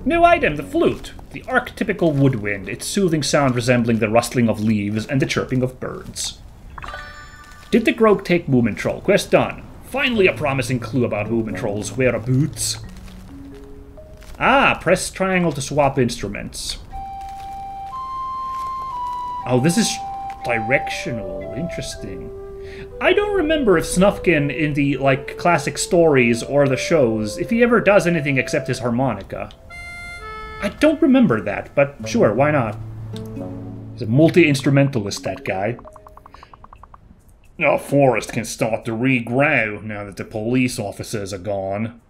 New item, the flute. The archetypical woodwind, its soothing sound resembling the rustling of leaves and the chirping of birds. Did the Groke take Moomintroll? Quest done. Finally a promising clue about Moomintroll's whereabouts. Ah, press triangle to swap instruments. Oh, this is directional. Interesting. I don't remember if Snufkin in the, like, classic stories or the shows, if he ever does anything except his harmonica. I don't remember that, but sure, why not? He's a multi-instrumentalist, that guy. Our forest can start to regrow now that the police officers are gone.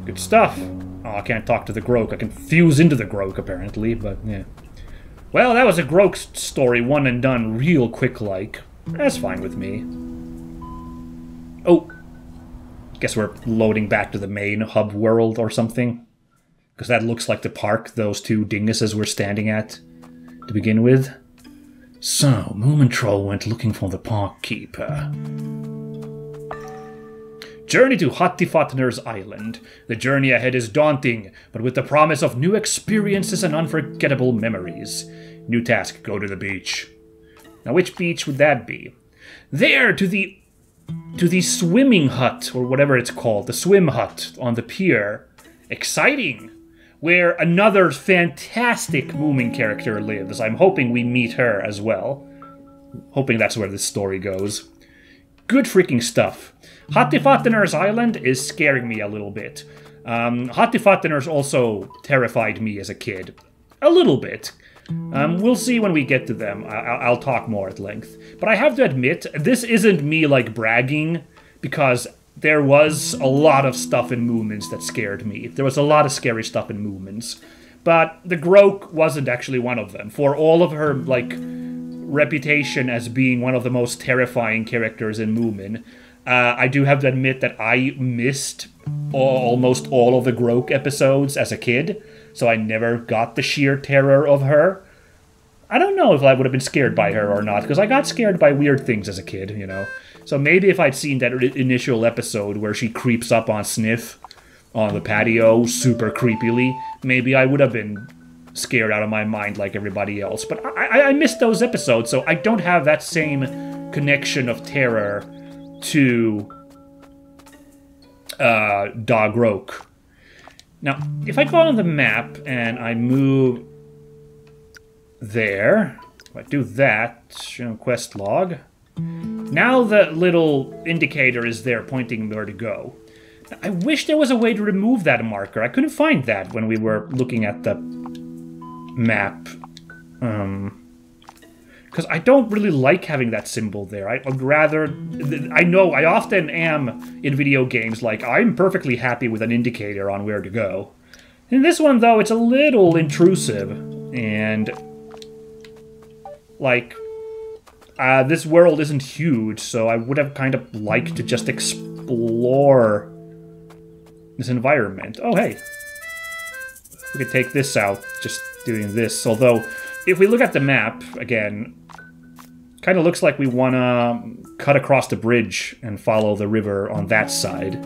Good stuff. Oh, I can't talk to the Groke. I can fuse into the Groke, apparently, but yeah. Well, that was a Groke story, one and done real quick-like. That's fine with me. Oh. Guess we're loading back to the main hub world or something. Because that looks like the park those two dinguses were standing at to begin with. So, Moomintroll went looking for the park keeper. Journey to Hattifatner's Island. The journey ahead is daunting, but with the promise of new experiences and unforgettable memories. New task, go to the beach. Now, which beach would that be? There, to the swimming hut, or whatever it's called, the swim hut on the pier. Exciting! Where another fantastic Moomin character lives. I'm hoping we meet her as well. Hoping that's where this story goes. Good freaking stuff. Hattifatner's Island is scaring me a little bit. Hattifatner's also terrified me as a kid. A little bit. We'll see when we get to them. I'll talk more at length. But I have to admit, this isn't me, like, bragging, because there was a lot of stuff in Moomins that scared me. There was a lot of scary stuff in Moomins. But the Groke wasn't actually one of them. For all of her, like, reputation as being one of the most terrifying characters in Moomin, I do have to admit that I missed almost all of the Groke episodes as a kid, so I never got the sheer terror of her. I don't know if I would have been scared by her or not, because I got scared by weird things as a kid, you know. So maybe if I'd seen that initial episode where she creeps up on Sniff on the patio super creepily, maybe I would have been scared out of my mind like everybody else. But I missed those episodes, so I don't have that same connection of terror to Dog Roke. Now, if I go on the map and I move there, if I do that, quest log, now the little indicator is there pointing where to go. Now, I wish there was a way to remove that marker. I couldn't find that when we were looking at the map. Because I don't really like having that symbol there. I'd rather... I know I often am in video games like, I'm perfectly happy with an indicator on where to go. In this one, though, it's a little intrusive. And... like... this world isn't huge, so I would have kind of liked to just explore this environment. Oh, hey. We could take this out, just doing this. Although, if we look at the map, again... kind of looks like we want to cut across the bridge and follow the river on that side.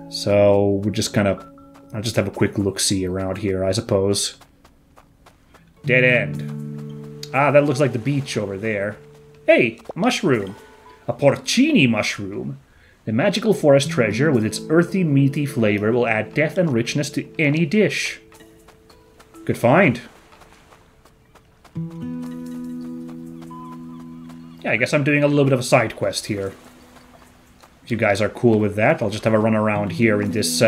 So we're just kind of... I'll just have a quick look-see around here, I suppose. Dead end. Ah, that looks like the beach over there. Hey, mushroom. A porcini mushroom. The magical forest treasure with its earthy, meaty flavor will add depth and richness to any dish. Good find. Yeah, I guess I'm doing a little bit of a side quest here. If you guys are cool with that, I'll just have a run around here in this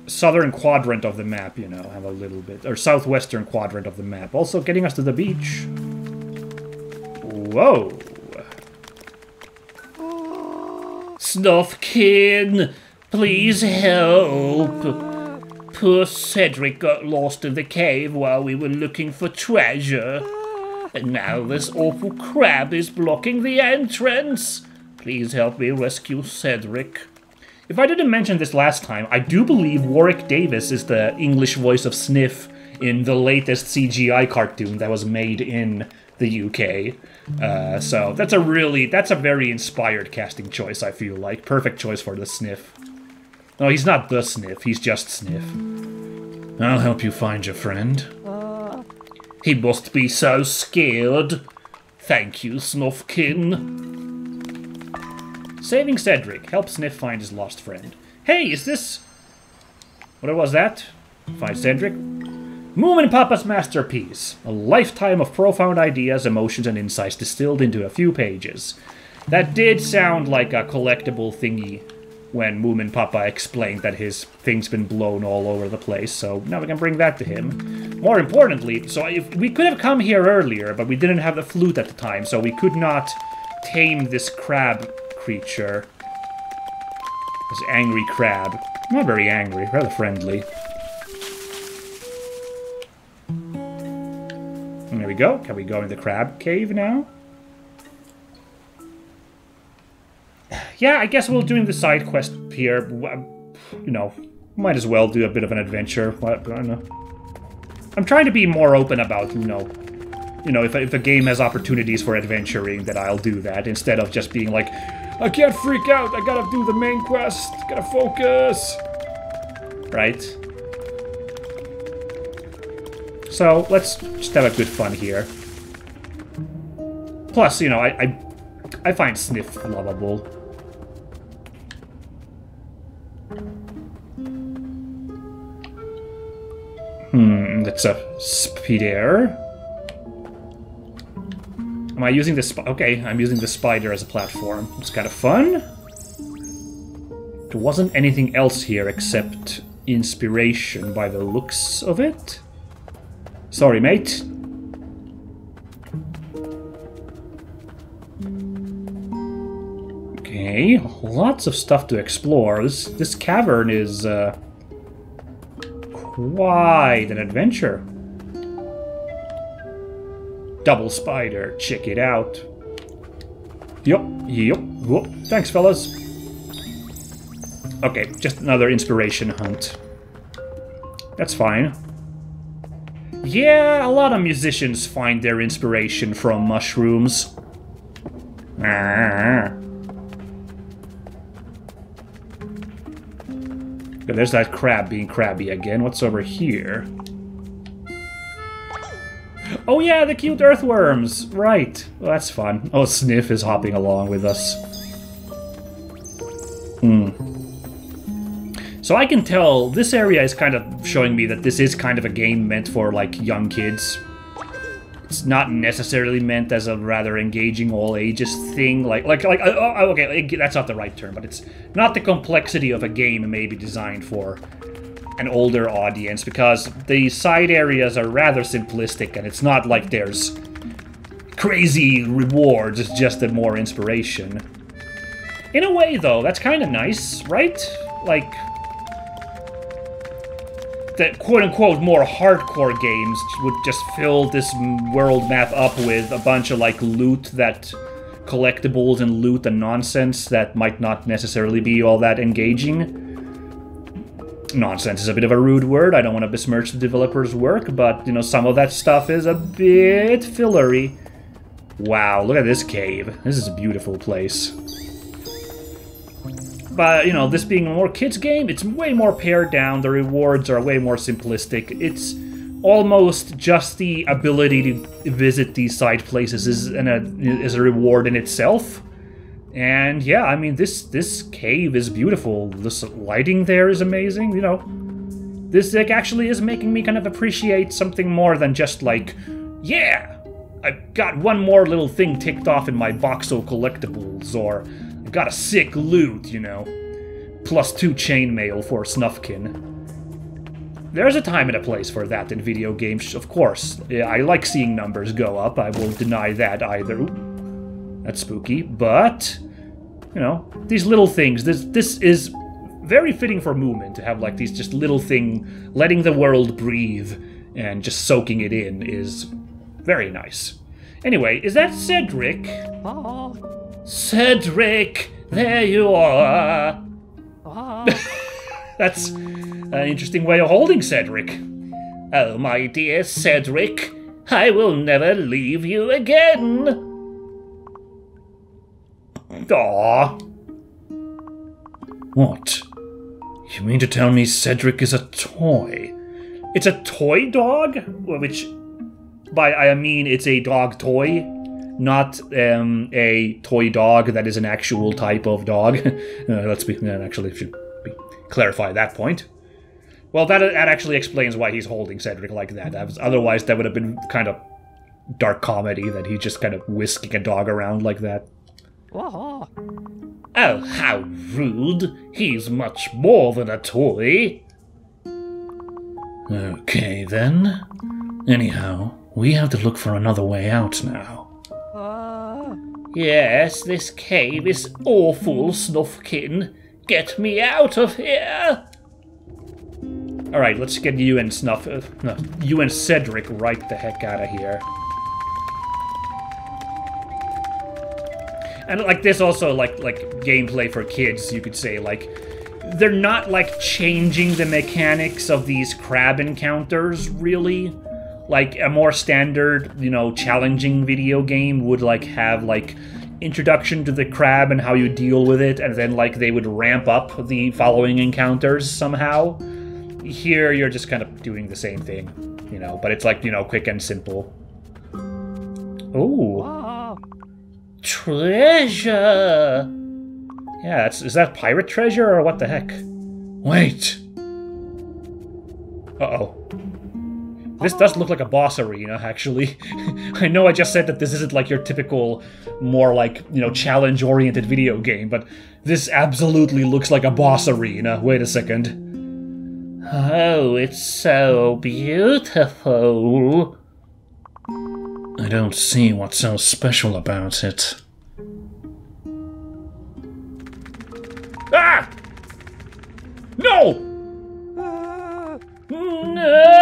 southern quadrant of the map, you know, have a little bit, or southwestern quadrant of the map. Also getting us to the beach. Whoa. Snufkin, please help. Poor Cedric got lost in the cave while we were looking for treasure. And now this awful crab is blocking the entrance. Please help me rescue Cedric. If I didn't mention this last time, I do believe Warwick Davis is the English voice of Sniff in the latest CGI cartoon that was made in the UK. So that's a very inspired casting choice, I feel like. Perfect choice for the Sniff. No, he's not the Sniff, he's just Sniff. I'll help you find your friend. He must be so scared. Thank you, Snufkin. Saving Cedric. Help Sniff find his lost friend. Hey, is this... What was that? Find Cedric. Moomin Papa's masterpiece. A lifetime of profound ideas, emotions, and insights distilled into a few pages. That did sound like a collectible thingy when Moomin Papa explained that his thing's been blown all over the place, so now we can bring that to him. More importantly, so if we could have come here earlier, but we didn't have the flute at the time, so we could not tame this crab creature. This angry crab. Not very angry, rather friendly. And there we go. Can we go in the crab cave now? Yeah, I guess we're doing the side quest here. You know, might as well do a bit of an adventure. I don't know. I'm trying to be more open about, you know, if a game has opportunities for adventuring, that I'll do that, instead of just being like, I can't freak out, I gotta do the main quest, gotta focus. Right? So, let's just have a good fun here. Plus, you know, I find Sniff lovable. That's a spider. Am I using the okay, I'm using the spider as a platform. It's kind of fun. There wasn't anything else here except inspiration by the looks of it. Sorry, mate. Okay, lots of stuff to explore. This cavern is quite an adventure. Double spider, check it out. Yup. Whoop. Thanks, fellas. Okay, just another inspiration hunt. That's fine. Yeah, a lot of musicians find their inspiration from mushrooms. There's that crab being crabby again. What's over here? Oh yeah, the cute earthworms! Right. Well, that's fun. Oh, Sniff is hopping along with us. So I can tell this area is kind of showing me that this is kind of a game meant for, like, young kids. It's not necessarily meant as a rather engaging all ages thing, okay, that's not the right term, but it's not the complexity of a game maybe designed for an older audience, because the side areas are rather simplistic, and it's not like there's crazy rewards, it's just more inspiration. In a way, though, that's kind of nice, right? Like, that quote-unquote more hardcore games would just fill this world map up with a bunch of, like, loot that... collectibles and loot and nonsense that might not necessarily be all that engaging. Nonsense is a bit of a rude word, I don't want to besmirch the developer's work, but, you know, some of that stuff is a bit fillery. Wow, look at this cave. This is a beautiful place. But, you know, this being a more kids game, it's way more pared down, the rewards are way more simplistic. It's almost just the ability to visit these side places is a reward in itself. And yeah, I mean, this cave is beautiful. This lighting there is amazing, you know. This like, actually is making me kind of appreciate something more than just like, yeah, I've got one more little thing ticked off in my box of collectibles, or I've got a sick loot, you know. +2 chainmail for Snufkin. There's a time and a place for that in video games, of course. I like seeing numbers go up, I won't deny that either. Ooh, that's spooky, but, you know, these little things, this is very fitting for Moomin to have, like, these just little thing, letting the world breathe and just soaking it in is very nice. Anyway, is that Cedric? Oh. Cedric, there you are. Oh. That's an interesting way of holding Cedric. Oh, my dear Cedric, I will never leave you again. Aww. What? You mean to tell me Cedric is a toy? It's a toy dog? Which, by I mean it's a dog toy, not a toy dog that is an actual type of dog. Actually should clarify that point. Well, that actually explains why he's holding Cedric like that. Otherwise, that would have been kind of dark comedy that he's just kind of whisking a dog around like that. Oh, how rude. He's much more than a toy. Okay, then. Anyhow, we have to look for another way out now. Yes, this cave is awful, Snufkin. Get me out of here! Alright, let's get you and you and Cedric right the heck out of here. And like this also like gameplay for kids, you could say, like they're not like changing the mechanics of these crab encounters really. Like a more standard, you know, challenging video game would like have like introduction to the crab and how you deal with it, and then like they would ramp up the following encounters somehow. Here you're just kind of doing the same thing, you know, but it's like, you know, quick and simple. Ooh. Treasure! Yeah, is that pirate treasure or what the heck? Wait! Uh-oh. This does look like a boss arena, actually. I know I just said that this isn't like your typical, more like, you know, challenge-oriented video game, but this absolutely looks like a boss arena. Wait a second. Oh, it's so beautiful. I don't see what's so special about it. Ah! No! No!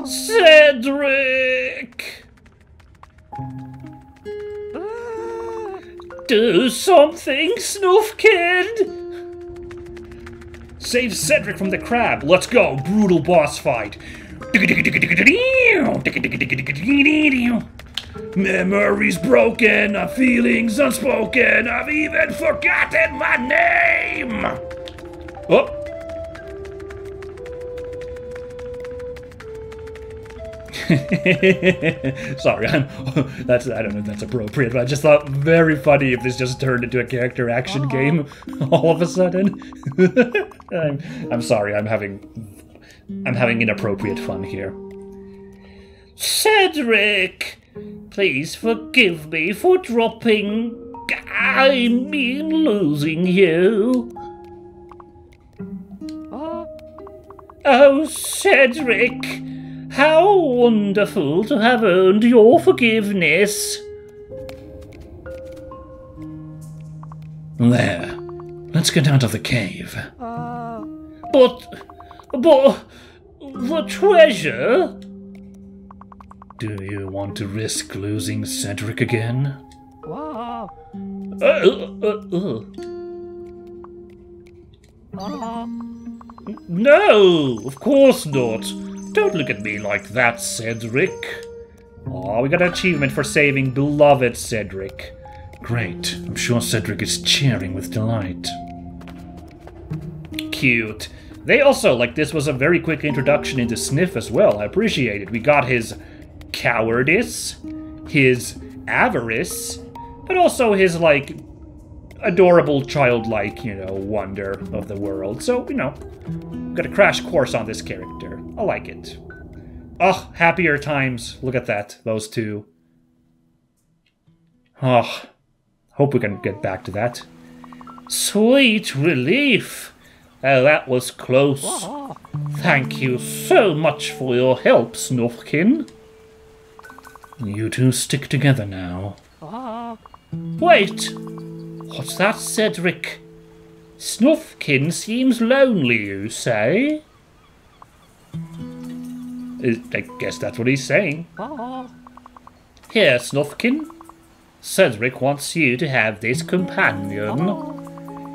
Cedric! Do something, Snufkin! Save Cedric from the crab. Let's go. Brutal boss fight. Memories broken, feelings unspoken. I've even forgotten my name. Oh. Sorry, I don't know if that's appropriate, but I just thought very funny if this just turned into a character action game all of a sudden. I'm sorry, I'm having inappropriate fun here. Cedric, please forgive me for dropping. I mean losing you. Oh, Cedric. How wonderful to have earned your forgiveness. There. Let's get out of the cave. But the treasure? Do you want to risk losing Cedric again? No, of course not. Don't look at me like that, Cedric. Aw, we got an achievement for saving beloved Cedric. Great. I'm sure Cedric is cheering with delight. Cute. They also, like, this was a very quick introduction into Sniff as well. I appreciate it. We got his cowardice, his avarice, but also his, like, adorable childlike, you know, wonder of the world. So, you know, got a crash course on this character. I like it. Oh, happier times. Look at that, those two. Oh, hope we can get back to that. Sweet relief. Oh, that was close. Thank you so much for your help, Snufkin. You two stick together now. Wait! What's that, Cedric? Snufkin seems lonely, you say? I guess that's what he's saying. Here, Snufkin. Cedric wants you to have this companion.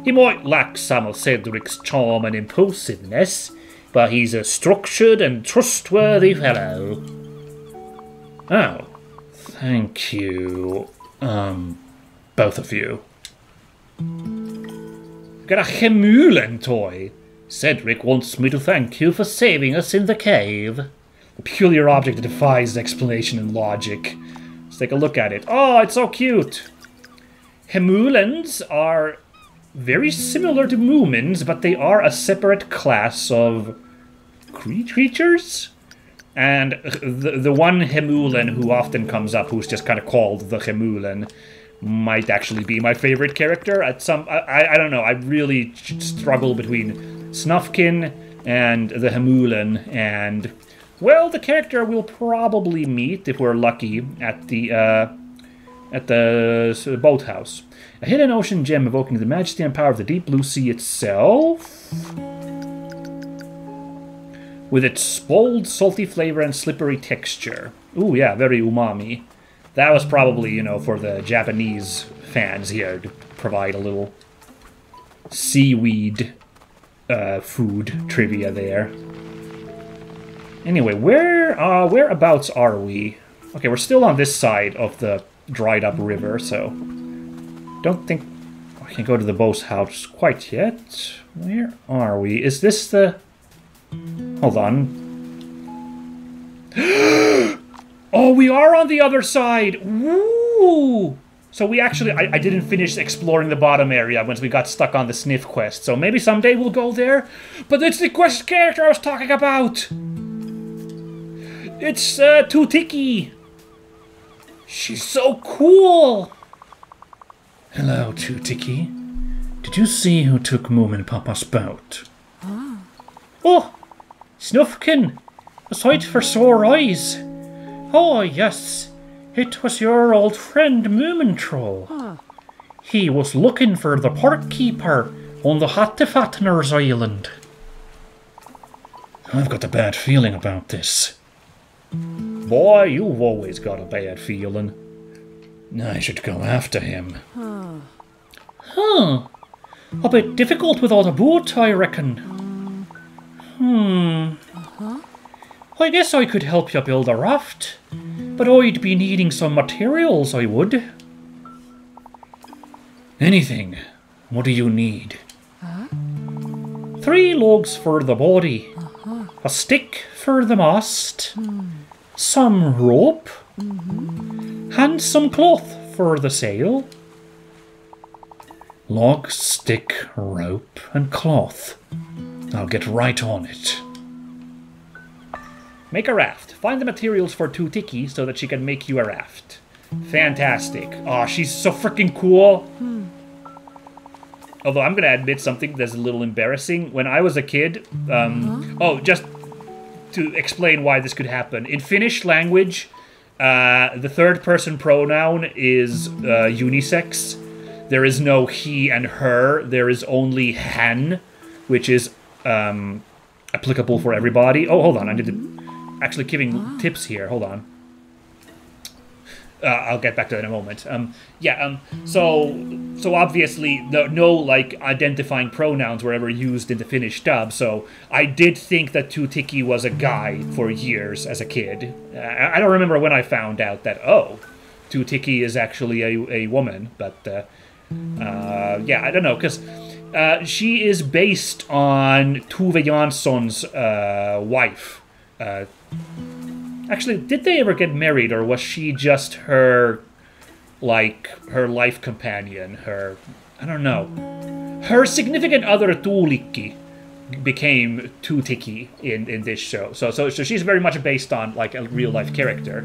He might lack some of Cedric's charm and impulsiveness, but he's a structured and trustworthy fellow. Oh, thank you. Both of you. got a Hemulen toy. Cedric wants me to thank you for saving us in the cave. A peculiar object that defies explanation and logic. Let's take a look at it. Oh, it's so cute. Hemulens are very similar to Moomins, but they are a separate class of creatures. And the one Hemulen who often comes up, who's just kind of called the Hemulen, might actually be my favorite character. At some, I don't know. I really struggle between Snufkin and the Hemulen, and well, the character we'll probably meet if we're lucky at the boathouse. A hidden ocean gem evoking the majesty and power of the deep blue sea itself, with its bold, salty flavor and slippery texture. Ooh, yeah, very umami. That was probably, you know, for the Japanese fans here to provide a little seaweed food trivia there. Anyway, whereabouts are we? Okay, we're still on this side of the dried up river, so don't think I can go to the boat's house quite yet. Where are we? Is this the... Hold on. Oh, we are on the other side! Woo! So we actually... I didn't finish exploring the bottom area once we got stuck on the Sniff quest, so maybe someday we'll go there. But it's the quest character I was talking about! It's Too-Ticky! She's so cool! Hello, Too-Ticky. Did you see who took Moomin Papa's boat? Oh! Snufkin! A sight for sore eyes! Oh, yes, it was your old friend Moomintroll. He was looking for the park keeper on the Hattefattener's Island. I've got a bad feeling about this. Boy, you've always got a bad feeling. I should go after him. Huh. A bit difficult without a boat, I reckon. I guess I could help you build a raft, but I'd be needing some materials, I would. Anything. What do you need? 3 logs for the body, a stick for the mast, some rope, and some cloth for the sail. Log, stick, rope, and cloth. I'll get right on it. Make a raft. Find the materials for Too-Ticky so that she can make you a raft. Fantastic. Aw, she's so freaking cool. Although I'm going to admit something that's a little embarrassing. When I was a kid, oh, just to explain why this could happen. In Finnish language, the third-person pronoun is unisex. There is no he and her. There is only hän, which is applicable for everybody. Oh, hold on. I need to... Actually giving tips here. Hold on. I'll get back to that in a moment. So obviously no like identifying pronouns were ever used in the Finnish dub. So I did think that Too-Ticky was a guy for years as a kid. I don't remember when I found out that Too-Ticky is actually a woman. But yeah, I don't know, because she is based on Tove Jansson's wife. Actually, did they ever get married, or was she just her life companion? I don't know. Her significant other, Tuulikki, became Too-Ticky in this show. So she's very much based on like a real life character,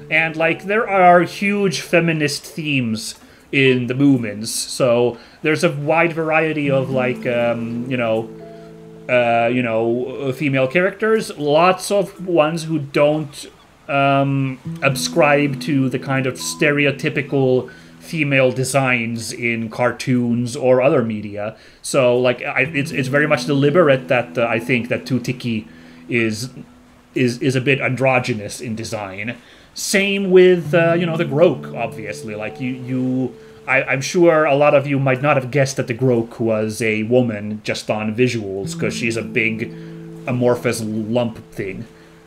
and like there are huge feminist themes in the Moomins. So there's a wide variety of like female characters, lots of ones who don't ascribe to the kind of stereotypical female designs in cartoons or other media. So, like, it's very much deliberate that I think that Too-Ticky is a bit androgynous in design. Same with the Groke, obviously. Like I'm sure a lot of you might not have guessed that the Groke was a woman just on visuals, because she's a big amorphous lump thing.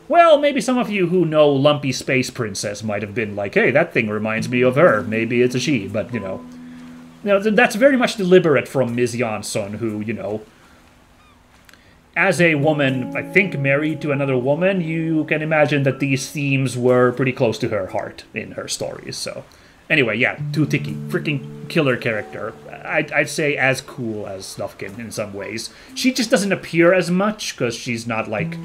Well, maybe some of you who know Lumpy Space Princess might have been like, hey, that thing reminds me of her. Maybe it's a she, but, that's very much deliberate from Ms. Jansson, who, as a woman, I think married to another woman, you can imagine that these themes were pretty close to her heart in her stories. So, anyway, yeah, Too-Ticky, freaking killer character. I'd say as cool as Snufkin in some ways. She just doesn't appear as much because she's not like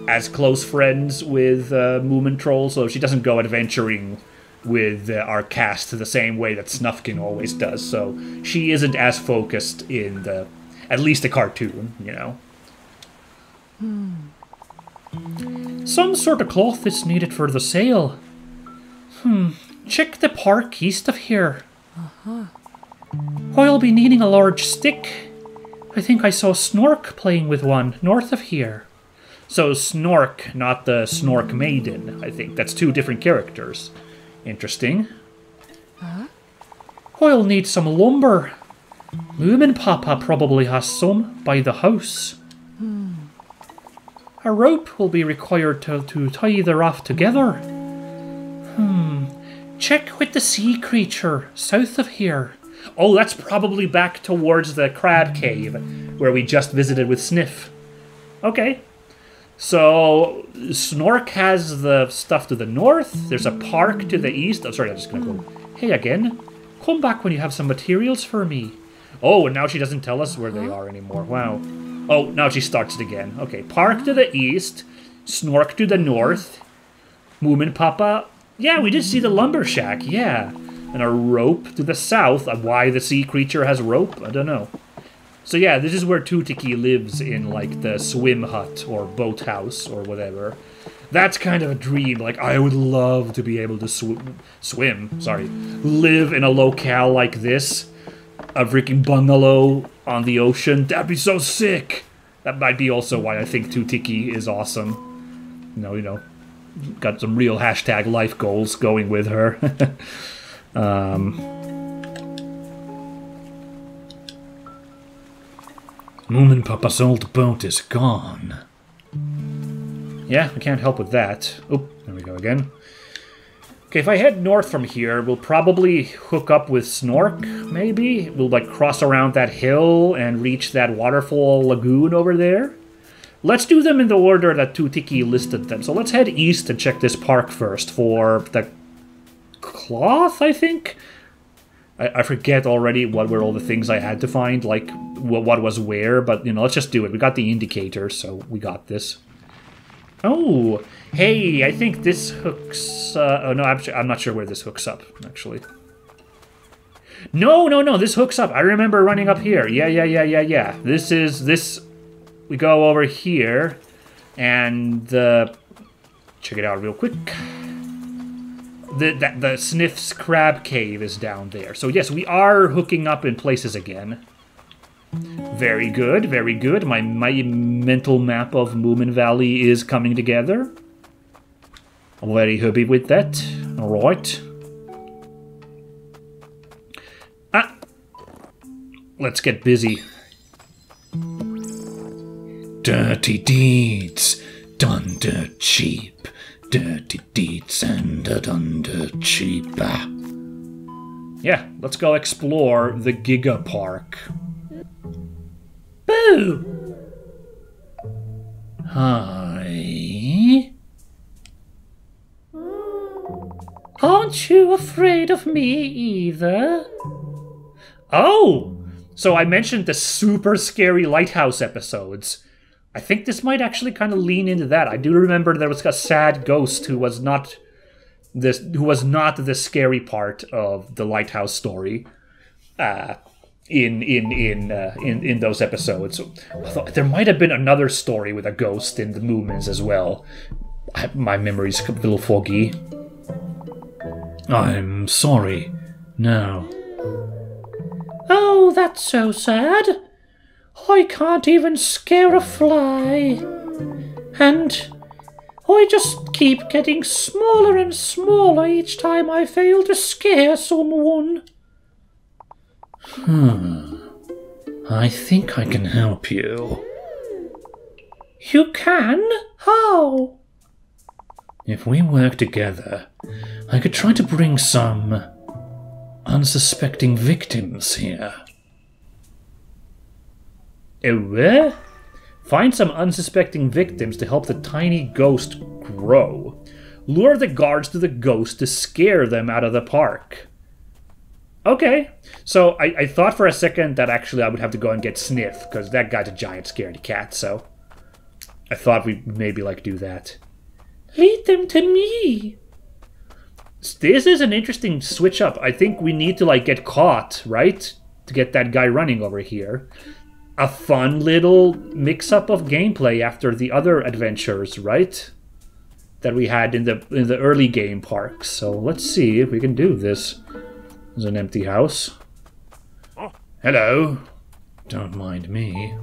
as close friends with Moomintroll, so she doesn't go adventuring with our cast the same way that Snufkin always does. So she isn't as focused in at least the cartoon, Some sort of cloth is needed for the sail. Check the park east of here. I'll be needing a large stick. I think I saw Snork playing with one north of here. So Snork, not the Snork Maiden, I think. That's two different characters. Interesting. I'll need some lumber. Moomin Papa probably has some by the house. A rope will be required to tie the raft together. Check with the sea creature south of here. Oh, that's probably back towards the crab cave where we just visited with Sniff. Okay. So, Snork has the stuff to the north. There's a park to the east. Oh, sorry, I'm just going to go. Hey again. Come back when you have some materials for me. Oh, and now she doesn't tell us where they are anymore. Wow. Oh, now she starts it again. Okay, park to the east. Snork to the north. Moomin Papa. Yeah, we did see the lumber shack. Yeah. And a rope to the south. Why the sea creature has rope? I don't know. So yeah, this is where Too-Ticky lives in, like, the swim hut or boathouse or whatever. That's kind of a dream. Like, I would love to be able to live in a locale like this. A freaking bungalow on the ocean. That'd be so sick! That might be also why I think Too-Ticky is awesome. Got some real hashtag life goals going with her. Moomin Papa's old boat is gone. Yeah, I can't help with that. Oh, there we go again. Okay, if I head north from here, we'll probably hook up with Snork, maybe? We'll, like, cross around that hill and reach that waterfall lagoon over there. Let's do them in the order that Too-Ticky listed them. So let's head east and check this park first for the cloth, I think? I forget already what were all the things I had to find, like what was where, but, let's just do it. We got the indicator, so we got this. Oh, hey, I think this hooks... oh, no, I'm not sure where this hooks up, actually. No, this hooks up. I remember running up here. Yeah. This... We go over here, and check it out real quick. The Sniff's crab cave is down there. So yes, we are hooking up in places again. Very good, very good. My mental map of Moominvalley is coming together. I'm very happy with that. Alright. Let's get busy. Dirty deeds, done dirt cheap. Dirty deeds and done dirt cheap. Yeah, let's go explore the Giga Park. Boo! Hi. Aren't you afraid of me either? Oh! So I mentioned the super scary lighthouse episodes. I think this might actually kind of lean into that. I do remember there was a sad ghost who was not the scary part of the lighthouse story in those episodes. I thought there might have been another story with a ghost in the Moomins as well. My memory's a little foggy. I'm sorry. No. Oh, that's so sad. I can't even scare a fly. And I just keep getting smaller and smaller each time I fail to scare someone. I think I can help you. You can? How? If we work together, I could try to bring some unsuspecting victims here. What? Find some unsuspecting victims to help the tiny ghost grow. Lure the guards to the ghost to scare them out of the park. Okay, so I thought for a second that actually I would have to go and get Sniff, because that guy's a giant scaredy cat, so I thought we'd maybe, like, do that. Lead them to me! This is an interesting switch up. I think we need to, like, get caught, right? To get that guy running over here. A fun little mix-up of gameplay after the other adventures, right? That we had in the early game parks. So let's see if we can do this. There's an empty house. Oh. Hello. Don't mind me.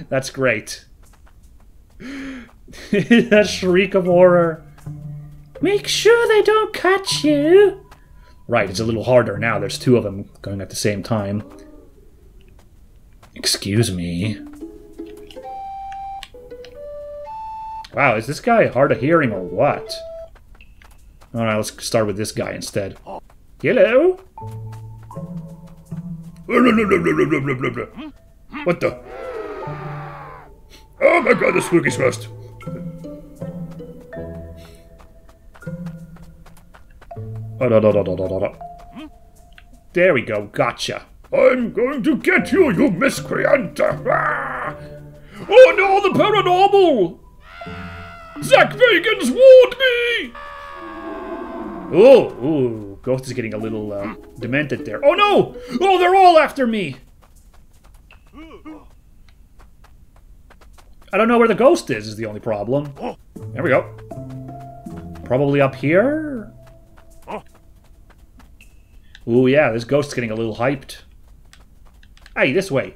That's great. That shriek of horror. Make sure they don't catch you. Right, it's a little harder now. There's two of them going at the same time. Excuse me. Wow, is this guy hard of hearing or what? Alright, let's start with this guy instead. Hello? What the? Oh my god, the spooky thrust. There we go, gotcha. I'm going to get you, you miscreant! Ah! Oh no, the paranormal! Zach Bagans warned me! Ooh, Ghost is getting a little demented there. Oh no! Oh, they're all after me! I don't know where the ghost is the only problem. There we go. Probably up here? Ooh, yeah, this ghost's getting a little hyped. Hey, this way.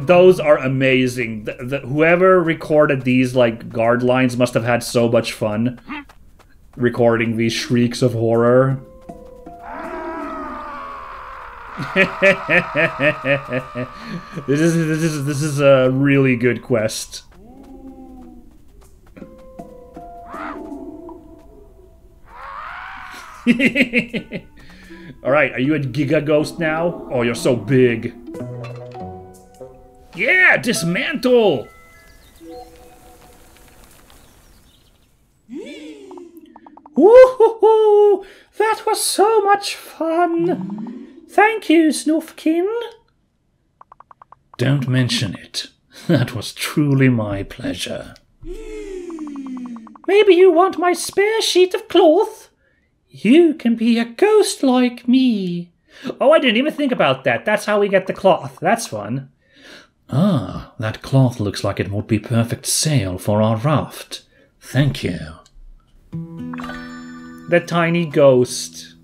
Those are amazing. Whoever recorded these, like, guard lines must have had so much fun recording these shrieks of horror. This is a really good quest. Alright, are you a Giga Ghost now? Oh, you're so big. Yeah, dismantle! Woohoo! That was so much fun! Thank you, Snufkin. Don't mention it. That was truly my pleasure. Maybe you want my spare sheet of cloth? You can be a ghost like me. Oh, I didn't even think about that. That's how we get the cloth. That's fun. Ah, that cloth looks like it would be perfect sail for our raft. Thank you. The tiny ghost.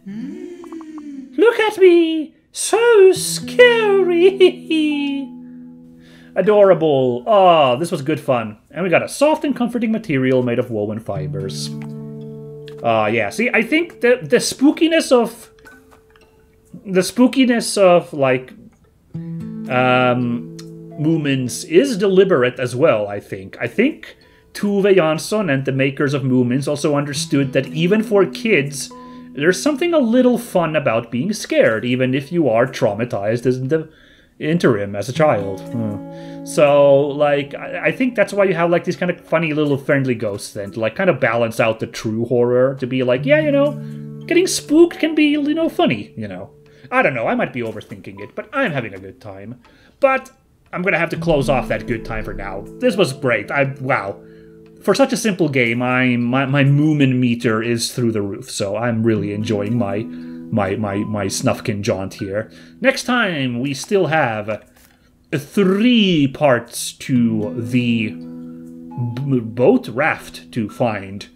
Look at me! So scary! Adorable. Oh, this was good fun. And we got a soft and comforting material made of woven fibers. Yeah, see, I think the spookiness of... like... Moomins is deliberate as well, I think. I think Tove Jansson and the makers of Moomins also understood that even for kids, there's something a little fun about being scared, even if you are traumatized in the interim as a child. So, like, I think that's why you have, like, these kind of funny little friendly ghosts then, to, like, kind of balance out the true horror, to be like, yeah, you know, getting spooked can be, you know, funny, you know. I don't know, I might be overthinking it, but I'm having a good time. But I'm gonna have to close off that good time for now. This was great. Wow. For such a simple game, my Moomin meter is through the roof, so I'm really enjoying my Snufkin jaunt here. Next time, we still have 3 parts to the boat raft to find.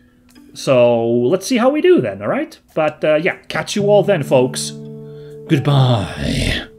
So let's see how we do then, alright? But yeah, catch you all then, folks. Goodbye.